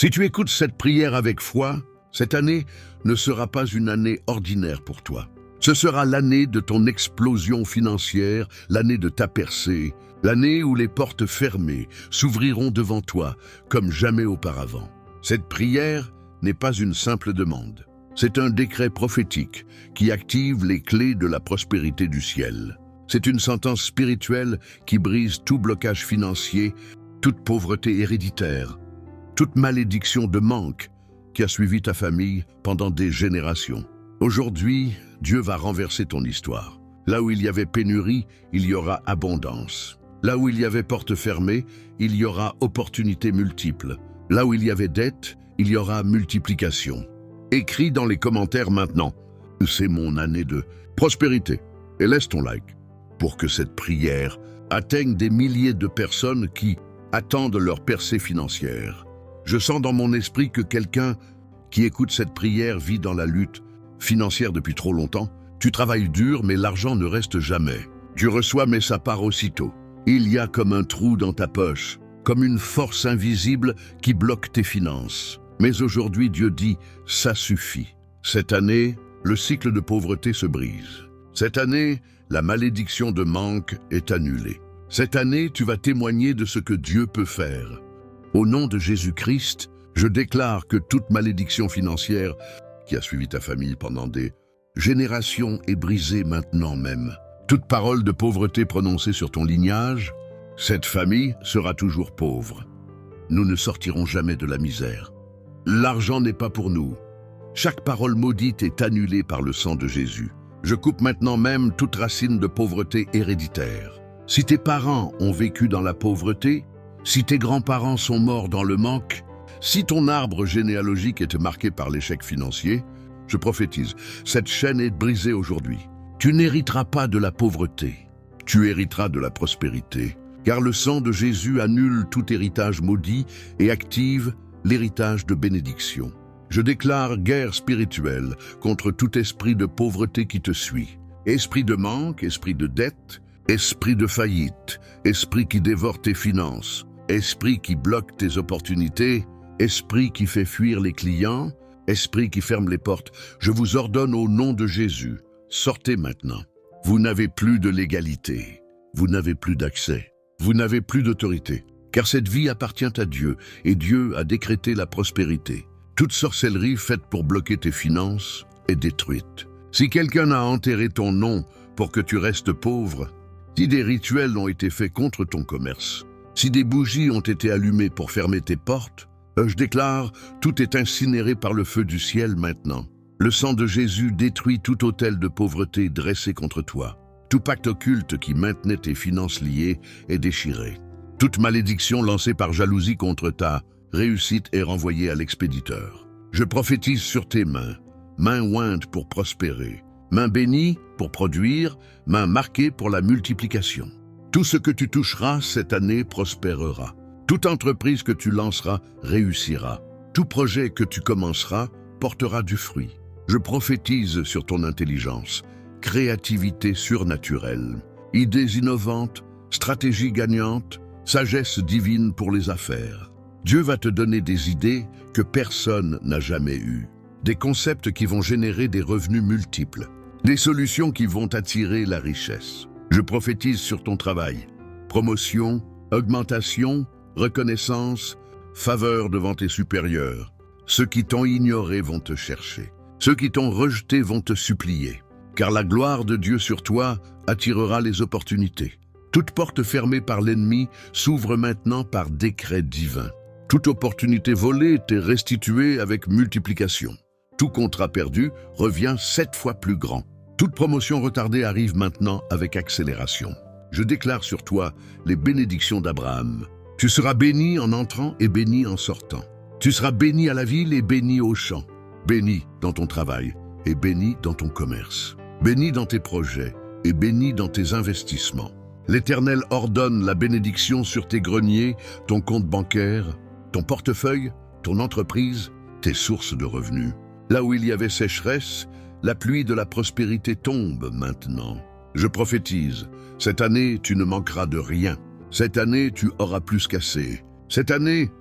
Si tu écoutes cette prière avec foi, cette année ne sera pas une année ordinaire pour toi. Ce sera l'année de ton explosion financière, l'année de ta percée, l'année où les portes fermées s'ouvriront devant toi comme jamais auparavant. Cette prière n'est pas une simple demande. C'est un décret prophétique qui active les clés de la prospérité du ciel. C'est une sentence spirituelle qui brise tout blocage financier, toute pauvreté héréditaire, toute malédiction de manque qui a suivi ta famille pendant des générations. Aujourd'hui, Dieu va renverser ton histoire. Là où il y avait pénurie, il y aura abondance. Là où il y avait porte fermée, il y aura opportunités multiples. Là où il y avait dette, il y aura multiplication. Écris dans les commentaires maintenant, c'est mon année de prospérité. Et laisse ton like pour que cette prière atteigne des milliers de personnes qui attendent leur percée financière. Je sens dans mon esprit que quelqu'un qui écoute cette prière vit dans la lutte financière depuis trop longtemps. Tu travailles dur, mais l'argent ne reste jamais. Tu reçois, mais ça part aussitôt. Il y a comme un trou dans ta poche, comme une force invisible qui bloque tes finances. Mais aujourd'hui, Dieu dit, ça suffit. Cette année, le cycle de pauvreté se brise. Cette année, la malédiction de manque est annulée. Cette année, tu vas témoigner de ce que Dieu peut faire. Au nom de Jésus-Christ, je déclare que toute malédiction financière qui a suivi ta famille pendant des générations est brisée maintenant même. Toute parole de pauvreté prononcée sur ton lignage, cette famille sera toujours pauvre. Nous ne sortirons jamais de la misère. L'argent n'est pas pour nous. Chaque parole maudite est annulée par le sang de Jésus. Je coupe maintenant même toute racine de pauvreté héréditaire. Si tes parents ont vécu dans la pauvreté, si tes grands-parents sont morts dans le manque, si ton arbre généalogique était marqué par l'échec financier, je prophétise, cette chaîne est brisée aujourd'hui. Tu n'hériteras pas de la pauvreté, tu hériteras de la prospérité, car le sang de Jésus annule tout héritage maudit et active l'héritage de bénédiction. Je déclare guerre spirituelle contre tout esprit de pauvreté qui te suit. Esprit de manque, esprit de dette, esprit de faillite, esprit qui dévore tes finances, esprit qui bloque tes opportunités, esprit qui fait fuir les clients, esprit qui ferme les portes. Je vous ordonne au nom de Jésus, sortez maintenant. Vous n'avez plus de légalité, vous n'avez plus d'accès, vous n'avez plus d'autorité, car cette vie appartient à Dieu et Dieu a décrété la prospérité. Toute sorcellerie faite pour bloquer tes finances est détruite. Si quelqu'un a enterré ton nom pour que tu restes pauvre, si des rituels ont été faits contre ton commerce, si des bougies ont été allumées pour fermer tes portes, je déclare, tout est incinéré par le feu du ciel maintenant. Le sang de Jésus détruit tout autel de pauvreté dressé contre toi. Tout pacte occulte qui maintenait tes finances liées est déchiré. Toute malédiction lancée par jalousie contre ta réussite est renvoyée à l'expéditeur. Je prophétise sur tes mains, mains ointes pour prospérer, mains bénies pour produire, mains marquées pour la multiplication. Tout ce que tu toucheras cette année prospérera. Toute entreprise que tu lanceras réussira. Tout projet que tu commenceras portera du fruit. Je prophétise sur ton intelligence, créativité surnaturelle, idées innovantes, stratégies gagnantes, sagesse divine pour les affaires. Dieu va te donner des idées que personne n'a jamais eues, des concepts qui vont générer des revenus multiples, des solutions qui vont attirer la richesse. Je prophétise sur ton travail, promotion, augmentation, reconnaissance, faveur devant tes supérieurs. Ceux qui t'ont ignoré vont te chercher. Ceux qui t'ont rejeté vont te supplier. Car la gloire de Dieu sur toi attirera les opportunités. Toute porte fermée par l'ennemi s'ouvre maintenant par décret divin. Toute opportunité volée t'est restituée avec multiplication. Tout contrat perdu revient 7 fois plus grand. Toute promotion retardée arrive maintenant avec accélération. Je déclare sur toi les bénédictions d'Abraham. Tu seras béni en entrant et béni en sortant. Tu seras béni à la ville et béni au champ. Béni dans ton travail et béni dans ton commerce. Béni dans tes projets et béni dans tes investissements. L'Éternel ordonne la bénédiction sur tes greniers, ton compte bancaire, ton portefeuille, ton entreprise, tes sources de revenus. Là où il y avait sécheresse, la pluie de la prospérité tombe maintenant. Je prophétise, cette année tu ne manqueras de rien. Cette année tu auras plus qu'assez. Cette année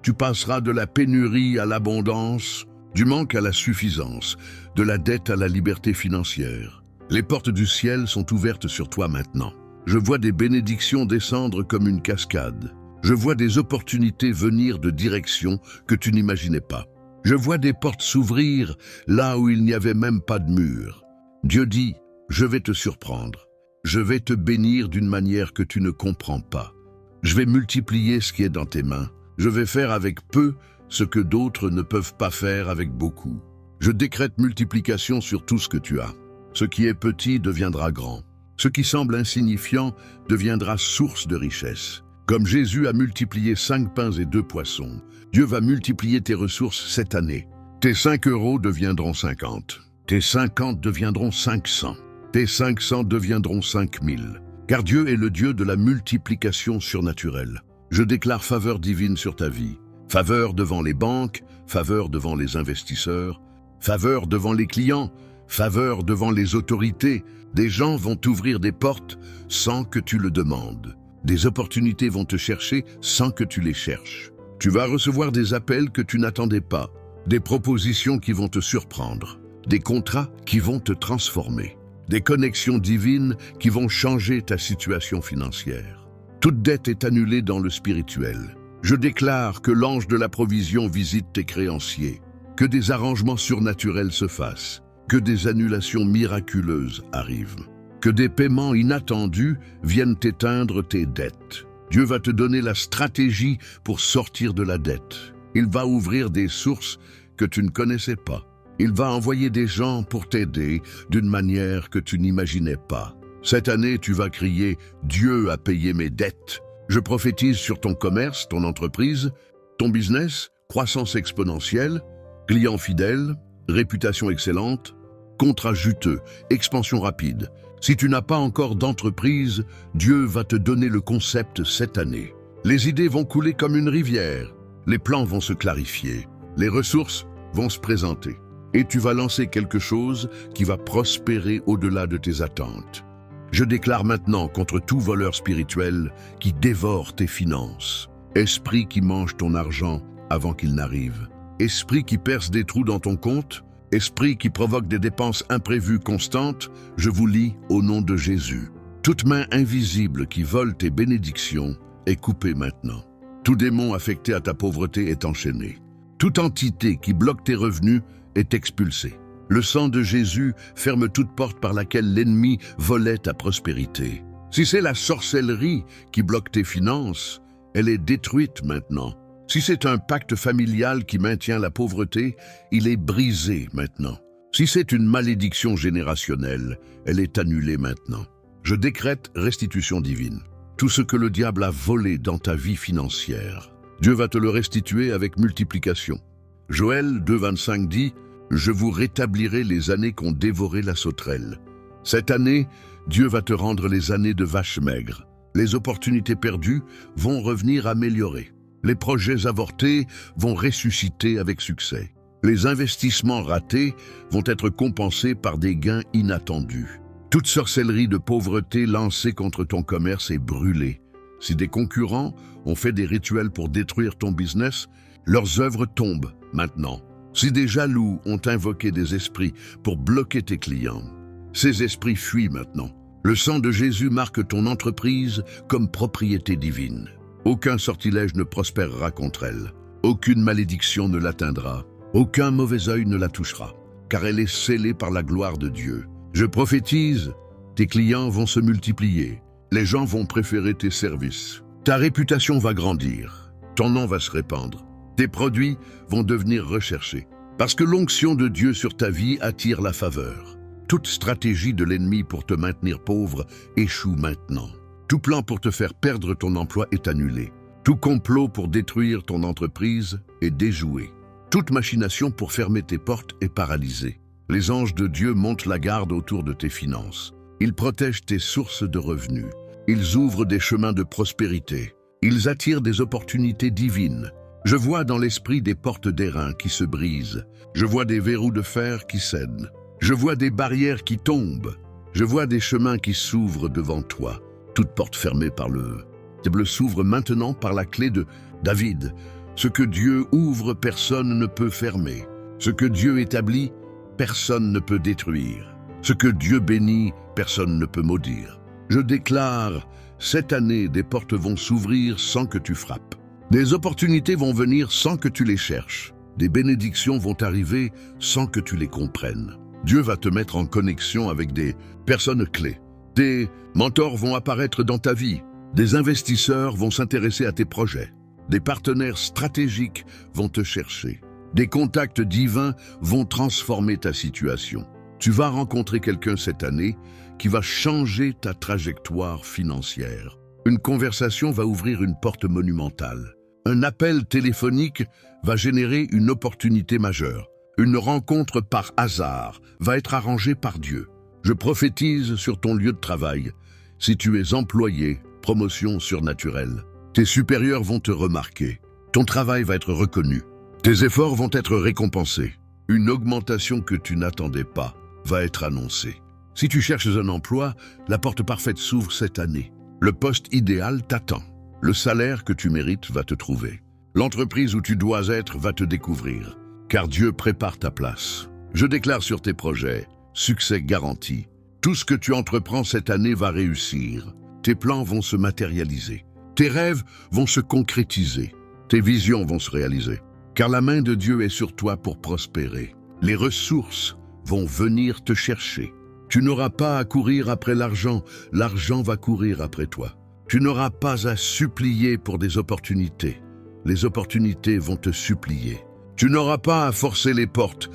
Tu passeras de la pénurie à l'abondance, du manque à la suffisance, de la dette à la liberté financière. Les portes du ciel sont ouvertes sur toi maintenant. Je vois des bénédictions descendre comme une cascade. Je vois des opportunités venir de directions que tu n'imaginais pas. Je vois des portes s'ouvrir là où il n'y avait même pas de mur. Dieu dit, je vais te surprendre. Je vais te bénir d'une manière que tu ne comprends pas. Je vais multiplier ce qui est dans tes mains. Je vais faire avec peu ce que d'autres ne peuvent pas faire avec beaucoup. Je décrète multiplication sur tout ce que tu as. Ce qui est petit deviendra grand. Ce qui semble insignifiant deviendra source de richesse. Comme Jésus a multiplié 5 pains et 2 poissons, Dieu va multiplier tes ressources cette année. Tes 5 euros deviendront 50. Tes 50 deviendront 500. Tes 500 deviendront 5000. Car Dieu est le Dieu de la multiplication surnaturelle. Je déclare faveur divine sur ta vie. Faveur devant les banques, faveur devant les investisseurs, faveur devant les clients, faveur devant les autorités. Des gens vont t'ouvrir des portes sans que tu le demandes. Des opportunités vont te chercher sans que tu les cherches. Tu vas recevoir des appels que tu n'attendais pas, des propositions qui vont te surprendre, des contrats qui vont te transformer, des connexions divines qui vont changer ta situation financière. Toute dette est annulée dans le spirituel. Je déclare que l'ange de la provision visite tes créanciers, que des arrangements surnaturels se fassent, que des annulations miraculeuses arrivent, que des paiements inattendus viennent éteindre tes dettes. Dieu va te donner la stratégie pour sortir de la dette. Il va ouvrir des sources que tu ne connaissais pas. Il va envoyer des gens pour t'aider d'une manière que tu n'imaginais pas. Cette année, tu vas crier « Dieu a payé mes dettes ». Je prophétise sur ton commerce, ton entreprise, ton business, croissance exponentielle, clients fidèles, réputation excellente, contrat juteux, expansion rapide. Si tu n'as pas encore d'entreprise, Dieu va te donner le concept cette année. Les idées vont couler comme une rivière, les plans vont se clarifier, les ressources vont se présenter. Et tu vas lancer quelque chose qui va prospérer au-delà de tes attentes. Je déclare maintenant contre tout voleur spirituel qui dévore tes finances. Esprit qui mange ton argent avant qu'il n'arrive. Esprit qui perce des trous dans ton compte. Esprit qui provoque des dépenses imprévues constantes. Je vous lis au nom de Jésus. Toute main invisible qui vole tes bénédictions est coupée maintenant. Tout démon affecté à ta pauvreté est enchaîné. Toute entité qui bloque tes revenus est expulsée. Le sang de Jésus ferme toute porte par laquelle l'ennemi volait ta prospérité. Si c'est la sorcellerie qui bloque tes finances, elle est détruite maintenant. Si c'est un pacte familial qui maintient la pauvreté, il est brisé maintenant. Si c'est une malédiction générationnelle, elle est annulée maintenant. Je décrète restitution divine. Tout ce que le diable a volé dans ta vie financière, Dieu va te le restituer avec multiplication. Joël 2,25 dit « Je vous rétablirai les années qu'ont dévoré la sauterelle. » Cette année, Dieu va te rendre les années de vaches maigres. Les opportunités perdues vont revenir améliorées. Les projets avortés vont ressusciter avec succès. Les investissements ratés vont être compensés par des gains inattendus. Toute sorcellerie de pauvreté lancée contre ton commerce est brûlée. Si des concurrents ont fait des rituels pour détruire ton business, leurs œuvres tombent maintenant. Si des jaloux ont invoqué des esprits pour bloquer tes clients, ces esprits fuient maintenant. Le sang de Jésus marque ton entreprise comme propriété divine. Aucun sortilège ne prospérera contre elle. Aucune malédiction ne l'atteindra. Aucun mauvais œil ne la touchera, car elle est scellée par la gloire de Dieu. Je prophétise, tes clients vont se multiplier. Les gens vont préférer tes services. Ta réputation va grandir. Ton nom va se répandre. Tes produits vont devenir recherchés. Parce que l'onction de Dieu sur ta vie attire la faveur. Toute stratégie de l'ennemi pour te maintenir pauvre échoue maintenant. Tout plan pour te faire perdre ton emploi est annulé. Tout complot pour détruire ton entreprise est déjoué. Toute machination pour fermer tes portes est paralysée. Les anges de Dieu montent la garde autour de tes finances. Ils protègent tes sources de revenus. Ils ouvrent des chemins de prospérité. Ils attirent des opportunités divines. Je vois dans l'esprit des portes d'airain qui se brisent. Je vois des verrous de fer qui cèdent. Je vois des barrières qui tombent. Je vois des chemins qui s'ouvrent devant toi. Toute porte fermée par le diable s'ouvre maintenant par la clé de David. Ce que Dieu ouvre, personne ne peut fermer. Ce que Dieu établit, personne ne peut détruire. Ce que Dieu bénit, personne ne peut maudire. Je déclare, cette année, des portes vont s'ouvrir sans que tu frappes. Des opportunités vont venir sans que tu les cherches. Des bénédictions vont arriver sans que tu les comprennes. Dieu va te mettre en connexion avec des personnes clés. Des mentors vont apparaître dans ta vie. Des investisseurs vont s'intéresser à tes projets. Des partenaires stratégiques vont te chercher. Des contacts divins vont transformer ta situation. Tu vas rencontrer quelqu'un cette année qui va changer ta trajectoire financière. Une conversation va ouvrir une porte monumentale. Un appel téléphonique va générer une opportunité majeure. Une rencontre par hasard va être arrangée par Dieu. Je prophétise sur ton lieu de travail. Si tu es employé, promotion surnaturelle. Tes supérieurs vont te remarquer. Ton travail va être reconnu. Tes efforts vont être récompensés. Une augmentation que tu n'attendais pas va être annoncée. Si tu cherches un emploi, la porte parfaite s'ouvre cette année. Le poste idéal t'attend. Le salaire que tu mérites va te trouver. L'entreprise où tu dois être va te découvrir, car Dieu prépare ta place. Je déclare sur tes projets, succès garanti. Tout ce que tu entreprends cette année va réussir. Tes plans vont se matérialiser. Tes rêves vont se concrétiser. Tes visions vont se réaliser. Car la main de Dieu est sur toi pour prospérer. Les ressources vont venir te chercher. Tu n'auras pas à courir après l'argent va courir après toi. Tu n'auras pas à supplier pour des opportunités. Les opportunités vont te supplier. Tu n'auras pas à forcer les portes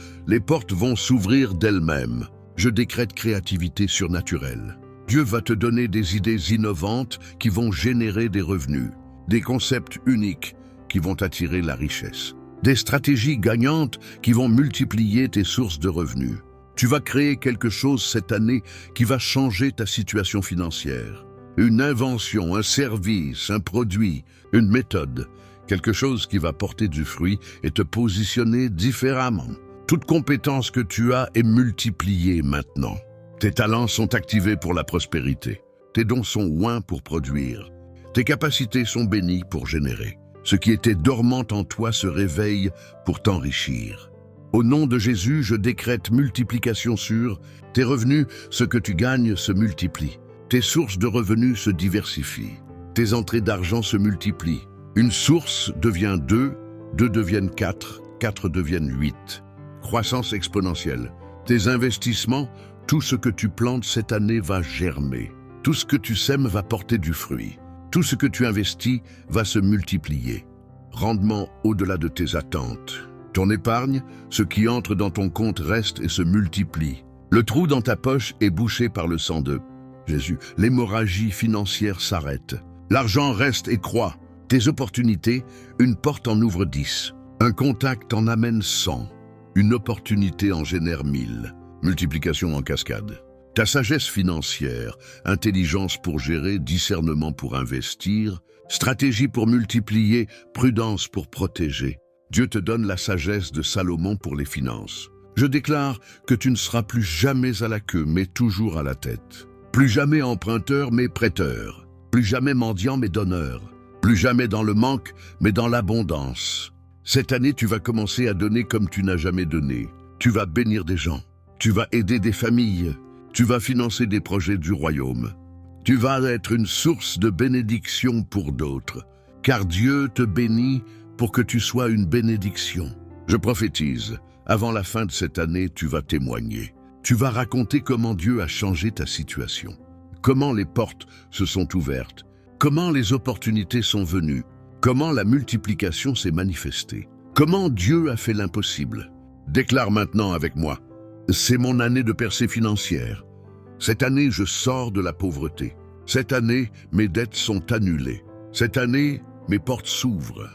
vont s'ouvrir d'elles-mêmes. Je décrète créativité surnaturelle. Dieu va te donner des idées innovantes qui vont générer des revenus, des concepts uniques qui vont attirer la richesse, des stratégies gagnantes qui vont multiplier tes sources de revenus. Tu vas créer quelque chose cette année qui va changer ta situation financière. Une invention, un service, un produit, une méthode, quelque chose qui va porter du fruit et te positionner différemment. Toute compétence que tu as est multipliée maintenant. Tes talents sont activés pour la prospérité. Tes dons sont oints pour produire. Tes capacités sont bénies pour générer. Ce qui était dormant en toi se réveille pour t'enrichir. Au nom de Jésus, je décrète multiplication sur tes revenus. Ce que tu gagnes se multiplie. Tes sources de revenus se diversifient. Tes entrées d'argent se multiplient. Une source devient 2, 2 deviennent 4, 4 deviennent 8. Croissance exponentielle. Tes investissements, tout ce que tu plantes cette année va germer. Tout ce que tu sèmes va porter du fruit. Tout ce que tu investis va se multiplier. Rendement au-delà de tes attentes. Ton épargne, ce qui entre dans ton compte reste et se multiplie. Le trou dans ta poche est bouché par le sang de Jésus. L'hémorragie financière s'arrête. L'argent reste et croît. Tes opportunités, une porte en ouvre 10. Un contact en amène 100. Une opportunité en génère 1000. Multiplication en cascade. Ta sagesse financière, intelligence pour gérer, discernement pour investir, stratégie pour multiplier, prudence pour protéger. Dieu te donne la sagesse de Salomon pour les finances. Je déclare que tu ne seras plus jamais à la queue, mais toujours à la tête. Plus jamais emprunteur, mais prêteur. Plus jamais mendiant, mais donneur. Plus jamais dans le manque, mais dans l'abondance. Cette année, tu vas commencer à donner comme tu n'as jamais donné. Tu vas bénir des gens. Tu vas aider des familles. Tu vas financer des projets du royaume. Tu vas être une source de bénédiction pour d'autres. Car Dieu te bénit pour que tu sois une bénédiction. Je prophétise, avant la fin de cette année, tu vas témoigner. Tu vas raconter comment Dieu a changé ta situation. Comment les portes se sont ouvertes. Comment les opportunités sont venues. Comment la multiplication s'est manifestée. Comment Dieu a fait l'impossible. Déclare maintenant avec moi. C'est mon année de percée financière. Cette année, je sors de la pauvreté. Cette année, mes dettes sont annulées. Cette année, mes portes s'ouvrent.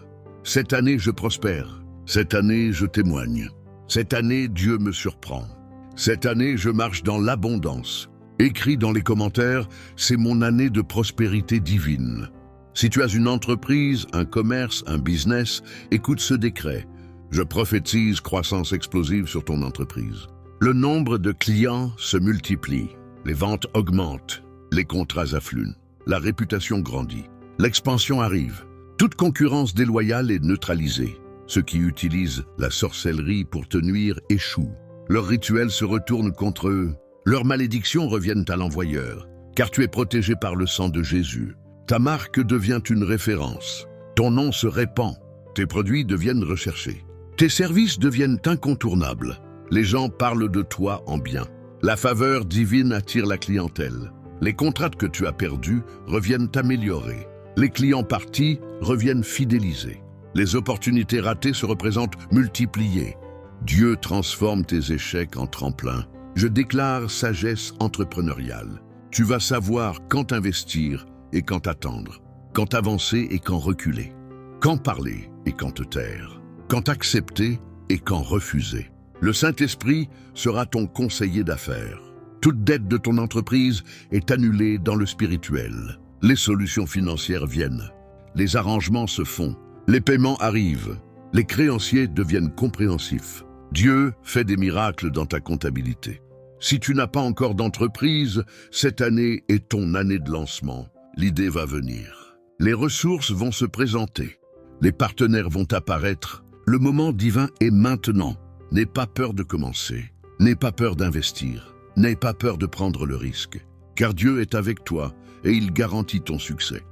Cette année, je prospère. Cette année, je témoigne. Cette année, Dieu me surprend. Cette année, je marche dans l'abondance. Écris dans les commentaires, c'est mon année de prospérité divine. Si tu as une entreprise, un commerce, un business, écoute ce décret. Je prophétise croissance explosive sur ton entreprise. Le nombre de clients se multiplie. Les ventes augmentent. Les contrats affluent. La réputation grandit. L'expansion arrive. Toute concurrence déloyale est neutralisée. Ceux qui utilisent la sorcellerie pour te nuire échouent. Leurs rituels se retournent contre eux. Leurs malédictions reviennent à l'envoyeur, car tu es protégé par le sang de Jésus. Ta marque devient une référence. Ton nom se répand. Tes produits deviennent recherchés. Tes services deviennent incontournables. Les gens parlent de toi en bien. La faveur divine attire la clientèle. Les contrats que tu as perdus reviennent améliorés. Les clients partis reviennent fidélisés. Les opportunités ratées se représentent multipliées. Dieu transforme tes échecs en tremplin. Je déclare sagesse entrepreneuriale. Tu vas savoir quand investir et quand attendre, quand avancer et quand reculer, quand parler et quand te taire, quand accepter et quand refuser. Le Saint-Esprit sera ton conseiller d'affaires. Toute dette de ton entreprise est annulée dans le spirituel. Les solutions financières viennent. Les arrangements se font. Les paiements arrivent. Les créanciers deviennent compréhensifs. Dieu fait des miracles dans ta comptabilité. Si tu n'as pas encore d'entreprise, cette année est ton année de lancement. L'idée va venir. Les ressources vont se présenter. Les partenaires vont apparaître. Le moment divin est maintenant. N'aie pas peur de commencer. N'aie pas peur d'investir. N'aie pas peur de prendre le risque. Car Dieu est avec toi et il garantit ton succès.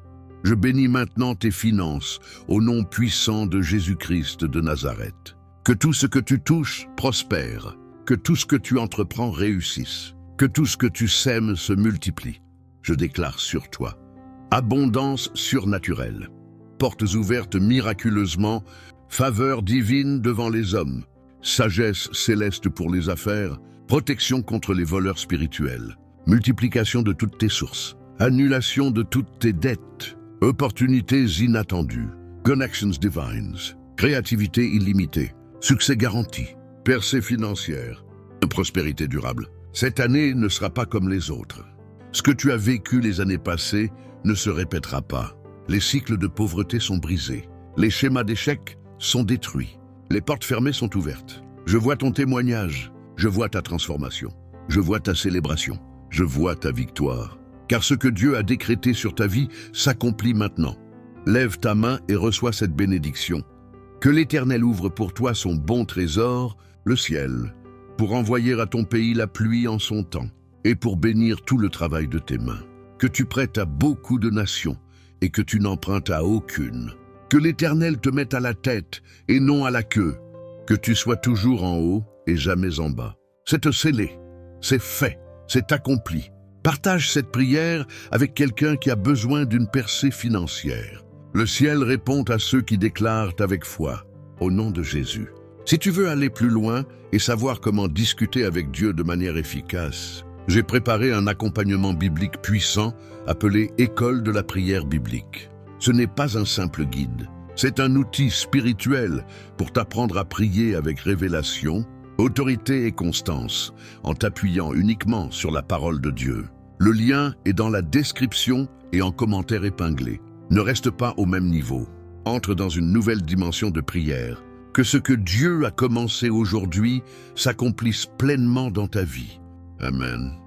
Je bénis maintenant tes finances au nom puissant de Jésus-Christ de Nazareth. Que tout ce que tu touches prospère. Que tout ce que tu entreprends réussisse. Que tout ce que tu sèmes se multiplie. Je déclare sur toi abondance surnaturelle. Portes ouvertes miraculeusement. Faveur divine devant les hommes. Sagesse céleste pour les affaires. Protection contre les voleurs spirituels. Multiplication de toutes tes sources. Annulation de toutes tes dettes. Opportunités inattendues. Connections divines. Créativité illimitée. Succès garanti. Percée financière. Prospérité durable. Cette année ne sera pas comme les autres. Ce que tu as vécu les années passées ne se répétera pas. Les cycles de pauvreté sont brisés. Les schémas d'échecs sont détruits. Les portes fermées sont ouvertes. Je vois ton témoignage. Je vois ta transformation. Je vois ta célébration. Je vois ta victoire. Car ce que Dieu a décrété sur ta vie s'accomplit maintenant. Lève ta main et reçois cette bénédiction. Que l'Éternel ouvre pour toi son bon trésor, le ciel, pour envoyer à ton pays la pluie en son temps, et pour bénir tout le travail de tes mains. Que tu prêtes à beaucoup de nations, et que tu n'empruntes à aucune. Que l'Éternel te mette à la tête, et non à la queue. Que tu sois toujours en haut, et jamais en bas. C'est scellé, c'est fait, c'est accompli. Partage cette prière avec quelqu'un qui a besoin d'une percée financière. Le ciel répond à ceux qui déclarent avec foi, au nom de Jésus. Si tu veux aller plus loin et savoir comment discuter avec Dieu de manière efficace, j'ai préparé un accompagnement biblique puissant appelé École de la prière biblique. Ce n'est pas un simple guide, c'est un outil spirituel pour t'apprendre à prier avec révélation, autorité et constance, en t'appuyant uniquement sur la parole de Dieu. Le lien est dans la description et en commentaire épinglé. Ne reste pas au même niveau. Entre dans une nouvelle dimension de prière. Que ce que Dieu a commencé aujourd'hui s'accomplisse pleinement dans ta vie. Amen.